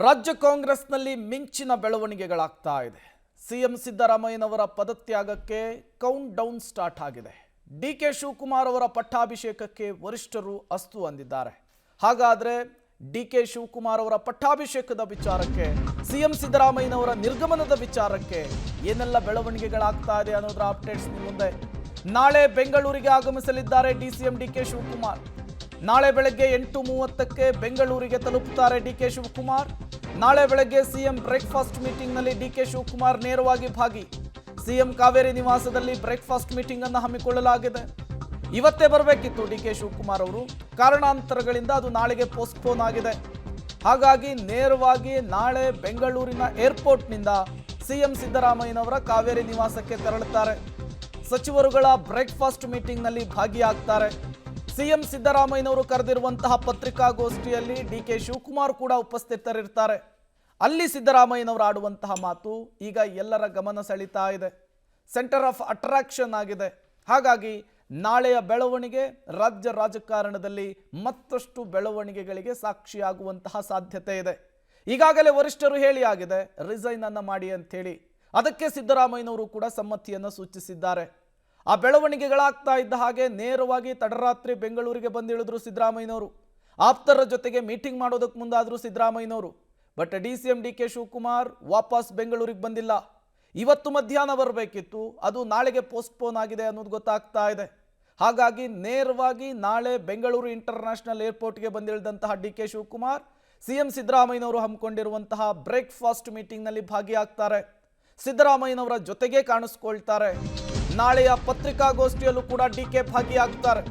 ರಾಜ್ಯ ಕಾಂಗ್ರೆಸ್ನಲ್ಲಿ ಮಿಂಚಿನ ಬೆಳವಣಿಗೆಗಳಾಗ್ತಾ ಇದೆ. ಸಿಎಂ ಸಿದ್ದರಾಮಯ್ಯನವರ ಪದತ್ಯಾಗಕ್ಕೆ ಕೌಂಟ್ ಡೌನ್ ಸ್ಟಾರ್ಟ್ ಆಗಿದೆ. ಡಿಕೆ ಶಿವಕುಮಾರ್ ಅವರ ಪಟ್ಟಾಭಿಷೇಕಕ್ಕೆ ವರಿಷ್ಠರು ಅಸ್ತು ಅಂದಿದ್ದಾರೆ. ಹಾಗಾದ್ರೆ ಡಿಕೆ ಶಿವಕುಮಾರ್ ಅವರ ಪಟ್ಟಾಭಿಷೇಕದ ವಿಚಾರಕ್ಕೆ, ಸಿಎಂ ಸಿದ್ದರಾಮಯ್ಯನವರ ನಿರ್ಗಮನದ ವಿಚಾರಕ್ಕೆ ಏನೆಲ್ಲ ಬೆಳವಣಿಗೆಗಳಾಗ್ತಾ ಇದೆ ಅನ್ನೋದರ ಅಪ್ಡೇಟ್ಸ್ ನಿಮ್ಮ ಮುಂದೆ. ನಾಳೆ ಬೆಂಗಳೂರಿಗೆ ಆಗಮಿಸಲಿದ್ದಾರೆ ಡಿಸಿಎಂ ಡಿಕೆ ಶಿವಕುಮಾರ್. ನಾಳೆ ಬೆಳಗ್ಗೆ 8:30ಕ್ಕೆ ಬೆಂಗಳೂರಿಗೆ ತಲುಪುತ್ತಾರೆ ಡಿಕೆ ಶಿವಕುಮಾರ್. ನಾಳೆ ಬೆಳಗ್ಗೆ ಸಿಎಂ ಬ್ರೇಕ್ಫಾಸ್ಟ್ ಮೀಟಿಂಗ್ನಲ್ಲಿ ಡಿಕೆ ಶಿವಕುಮಾರ್ ನೇರವಾಗಿ ಭಾಗಿ. ಸಿಎಂ ಕಾವೇರಿ ನಿವಾಸದಲ್ಲಿ ಬ್ರೇಕ್ಫಾಸ್ಟ್ ಮೀಟಿಂಗ್ ಅನ್ನು ಹಮ್ಮಿಕೊಳ್ಳಲಾಗಿದೆ. ಇವತ್ತೇ ಬರಬೇಕಿತ್ತು ಡಿಕೆ ಶಿವಕುಮಾರ್ ಅವರು, ಕಾರಣಾಂತರಗಳಿಂದ ಅದು ನಾಳೆಗೆ ಪೋಸ್ಟ್ಪೋನ್ ಆಗಿದೆ. ಹಾಗಾಗಿ ನೇರವಾಗಿ ನಾಳೆ ಬೆಂಗಳೂರಿನ ಏರ್ಪೋರ್ಟ್ನಿಂದ ಸಿಎಂ ಸಿದ್ದರಾಮಯ್ಯನವರ ಕಾವೇರಿ ನಿವಾಸಕ್ಕೆ ತೆರಳುತ್ತಾರೆ. ಸಚಿವರುಗಳ ಬ್ರೇಕ್ಫಾಸ್ಟ್ ಮೀಟಿಂಗ್ನಲ್ಲಿ ಭಾಗಿಯಾಗ್ತಾರೆ. ಸಿಎಂ ಸಿದ್ದರಾಮಯ್ಯನವರು ಕರೆದಿರುವಂತಹ ಪತ್ರಿಕಾಗೋಷ್ಠಿಯಲ್ಲಿ ಡಿಕೆ ಶಿವಕುಮಾರ್ ಕೂಡ ಉಪಸ್ಥಿತರಿರ್ತಾರೆ. ಅಲ್ಲಿ ಸಿದ್ದರಾಮಯ್ಯನವರು ಆಡುವಂತಹ ಮಾತು ಈಗ ಎಲ್ಲರ ಗಮನ ಸೆಳೀತಾ ಇದೆ, ಸೆಂಟರ್ ಆಫ್ ಅಟ್ರಾಕ್ಷನ್ ಆಗಿದೆ. ಹಾಗಾಗಿ ನಾಳೆಯ ಬೆಳವಣಿಗೆ ರಾಜ್ಯ ರಾಜಕಾರಣದಲ್ಲಿ ಮತ್ತಷ್ಟು ಬೆಳವಣಿಗೆಗಳಿಗೆ ಸಾಕ್ಷಿಯಾಗುವಂತಹ ಸಾಧ್ಯತೆ ಇದೆ. ಈಗಾಗಲೇ ವರಿಷ್ಠರು ಹೇಳಿ ಆಗಿದೆ, ರಿಸೈನ್ ಅನ್ನ ಮಾಡಿ ಅಂತ ಹೇಳಿ. ಅದಕ್ಕೆ ಸಿದ್ದರಾಮಯ್ಯನವರು ಕೂಡ ಸಮ್ಮತಿಯನ್ನು ಸೂಚಿಸಿದ್ದಾರೆ. ಆ ಬೆಳವಣಿಗೆಗಳಾಗ್ತಾ ಇದ್ದ ಹಾಗೆ ನೇರವಾಗಿ ತಡರಾತ್ರಿ ಬೆಂಗಳೂರಿಗೆ ಬಂದಿಳಿದ್ರು ಸಿದ್ದರಾಮಯ್ಯನವರು. ಆಪ್ತರ ಜೊತೆಗೆ ಮೀಟಿಂಗ್ ಮಾಡೋದಕ್ಕೆ ಮುಂದಾದ್ರು ಸಿದ್ದರಾಮಯ್ಯನವರು. ಬಟ್ ಡಿಸಿಎಂ ಡಿಕೆ ಶಿವಕುಮಾರ್ ವಾಪಸ್ ಬೆಂಗಳೂರಿಗೆ ಬಂದಿಲ್ಲ. ಇವತ್ತು ಮಧ್ಯಾಹ್ನ ಬರಬೇಕಿತ್ತು, ಅದು ನಾಳೆಗೆ ಪೋಸ್ಟ್ಪೋನ್ ಆಗಿದೆ ಅನ್ನೋದು ಗೊತ್ತಾಗ್ತಾ ಇದೆ. ಹಾಗಾಗಿ ನೇರವಾಗಿ ನಾಳೆ ಬೆಂಗಳೂರು ಇಂಟರ್ನ್ಯಾಷನಲ್ ಏರ್ಪೋರ್ಟ್ಗೆ ಬಂದಿಳಿದಂತಹ ಡಿಕೆ ಶಿವಕುಮಾರ್ ಸಿಎಂ ಸಿದ್ದರಾಮಯ್ಯನವರು ಹಮ್ಮಿಕೊಂಡಿರುವಂತಹ ಬ್ರೇಕ್ಫಾಸ್ಟ್ ಮೀಟಿಂಗ್ನಲ್ಲಿ ಭಾಗಿಯಾಗ್ತಾರೆ. ಸಿದ್ದರಾಮಯ್ಯನವರ ಜೊತೆಗೆ ಕಾಣಿಸ್ಕೊಳ್ತಾರೆ. ನಾಳೆಯ ಪತ್ರಿಕಾಗೋಷ್ಠಿಯಲ್ಲೂ ಕೂಡ ಡಿಕೆ ಭಾಗಿಯಾಗ್ತಾರೆ.